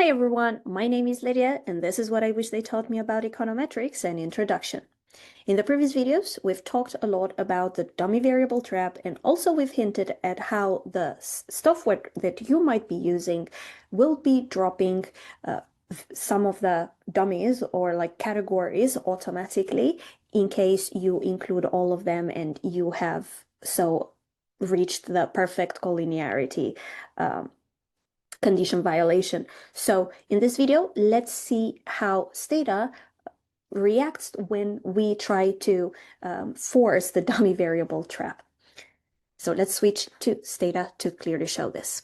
Hi everyone, my name is Lydia, and this is what I wish they taught me about econometrics and introduction. In the previous videos, we've talked a lot about the dummy variable trap, and also we've hinted at how the software that you might be using will be dropping some of the dummies or like categories automatically in case you include all of them and you have so reached the perfect collinearity condition violation. So in this video, let's see how STATA reacts when we try to force the dummy variable trap. So let's switch to STATA to clearly show this.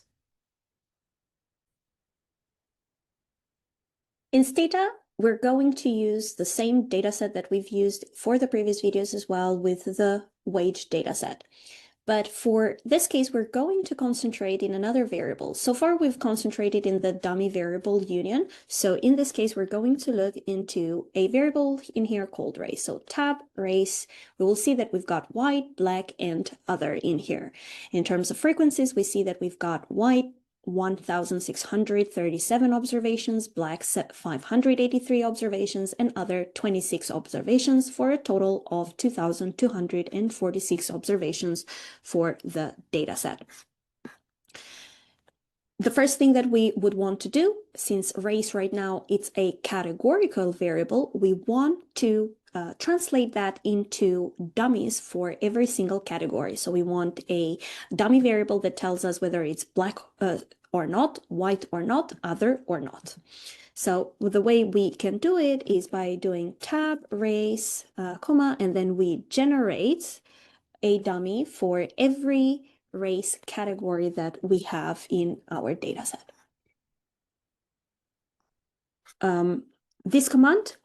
In STATA, we're going to use the same dataset that we've used for the previous videos as well with the wage dataset. But for this case, we're going to concentrate in another variable. So far, we've concentrated in the dummy variable union. So in this case, we're going to look into a variable in here called race. So tab race, we will see that we've got white, black, and other in here. In terms of frequencies, we see that we've got white, 1,637 observations, black 583 observations, and other 26 observations for a total of 2,246 observations for the dataset. The first thing that we would want to do, since race right now it's a categorical variable, we want to translate that into dummies for every single category. So we want a dummy variable that tells us whether it's black or not, white or not, other or not. So the way we can do it is by doing tab race, comma, and then we generate a dummy for every race category that we have in our dataset. This command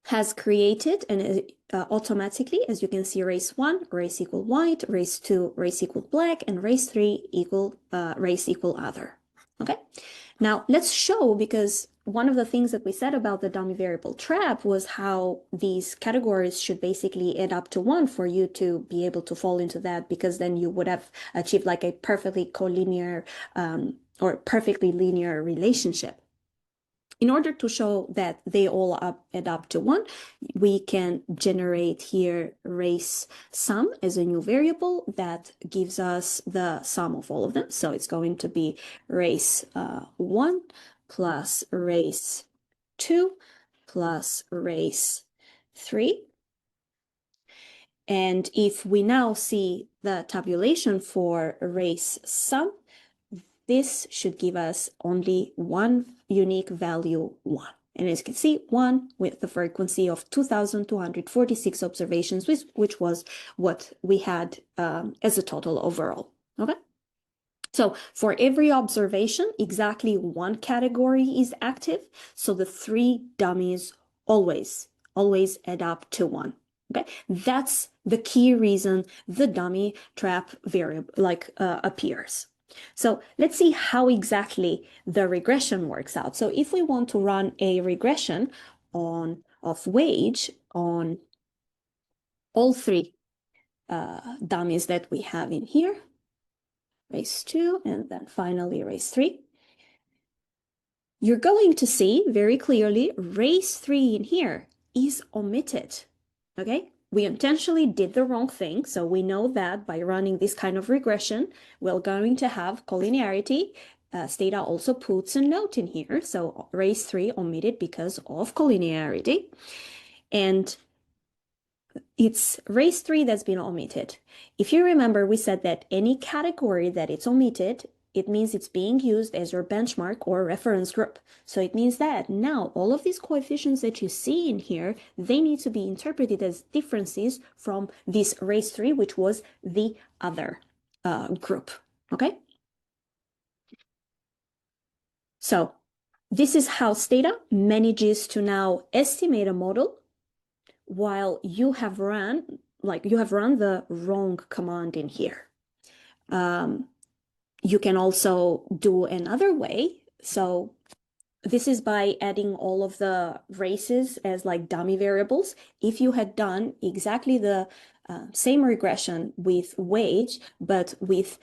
has created and automatically, as you can see, race 1, race equal white, race 2, race equal black, and race 3 equal race equal other. Okay, now let's show, because one of the things that we said about the dummy variable trap was how these categories should basically add up to 1 for you to be able to fall into that, because then you would have achieved like a perfectly collinear or perfectly linear relationship. In order to show that they all add up to 1, we can generate here race sum as a new variable that gives us the sum of all of them. So it's going to be race 1 plus race 2 plus race 3. And if we now see the tabulation for race sum, this should give us only one unique value, 1. And as you can see, 1 with the frequency of 2,246 observations, which was what we had as a total overall. Okay. So for every observation, exactly 1 category is active. So the 3 dummies always add up to 1. Okay, that's the key reason the dummy trap variable appears. So let's see how exactly the regression works out. So if we want to run a regression of wage on all 3 dummies that we have in here, race 2, and then finally race 3, you're going to see very clearly race 3 in here is omitted. Okay, we intentionally did the wrong thing, so we know that by running this kind of regression, we're going to have collinearity. STATA also puts a note in here, so race 3 omitted because of collinearity, and it's race 3 that's been omitted. If you remember, we said that any category that it's omitted, it means it's being used as your benchmark or reference group. So it means that now all of these coefficients that you see in here, they need to be interpreted as differences from this race 3, which was the other group. Okay? So this is how STATA manages to now estimate a model while you have run the wrong command in here. You can also do another way. So this is by adding all of the races as like dummy variables. If you had done exactly the same regression with wage, but with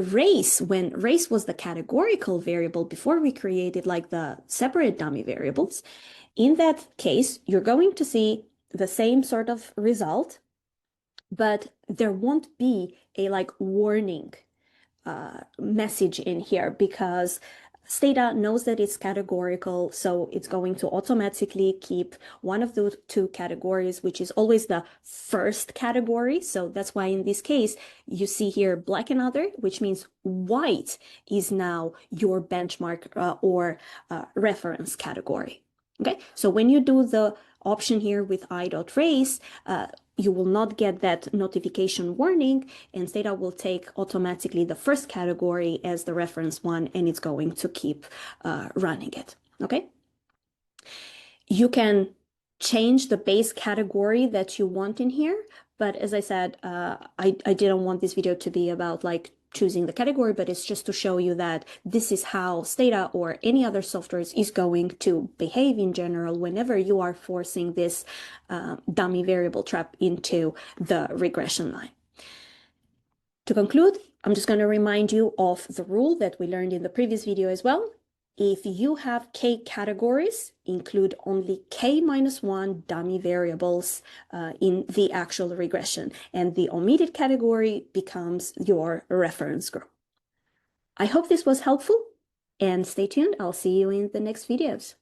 race, when race was the categorical variable before we created like the separate dummy variables, in that case, you're going to see the same sort of result, but there won't be a like warning message in here because STATA knows that it's categorical, so it's going to automatically keep one of the two categories, which is always the first category. So that's why in this case, you see here black and other, which means white is now your benchmark or reference category. Okay, so when you do the option here with i.race, you will not get that notification warning, and STATA will take automatically the first category as the reference one, and it's going to keep running it. Okay. You can change the base category that you want in here, but as I said, I didn't want this video to be about like choosing the category, but it's just to show you that this is how STATA or any other software is going to behave in general whenever you are forcing this dummy variable trap into the regression line. To conclude, I'm just going to remind you of the rule that we learned in the previous video as well. If you have k categories, include only k-1 dummy variables in the actual regression, and the omitted category becomes your reference group. I hope this was helpful, and stay tuned. I'll see you in the next videos.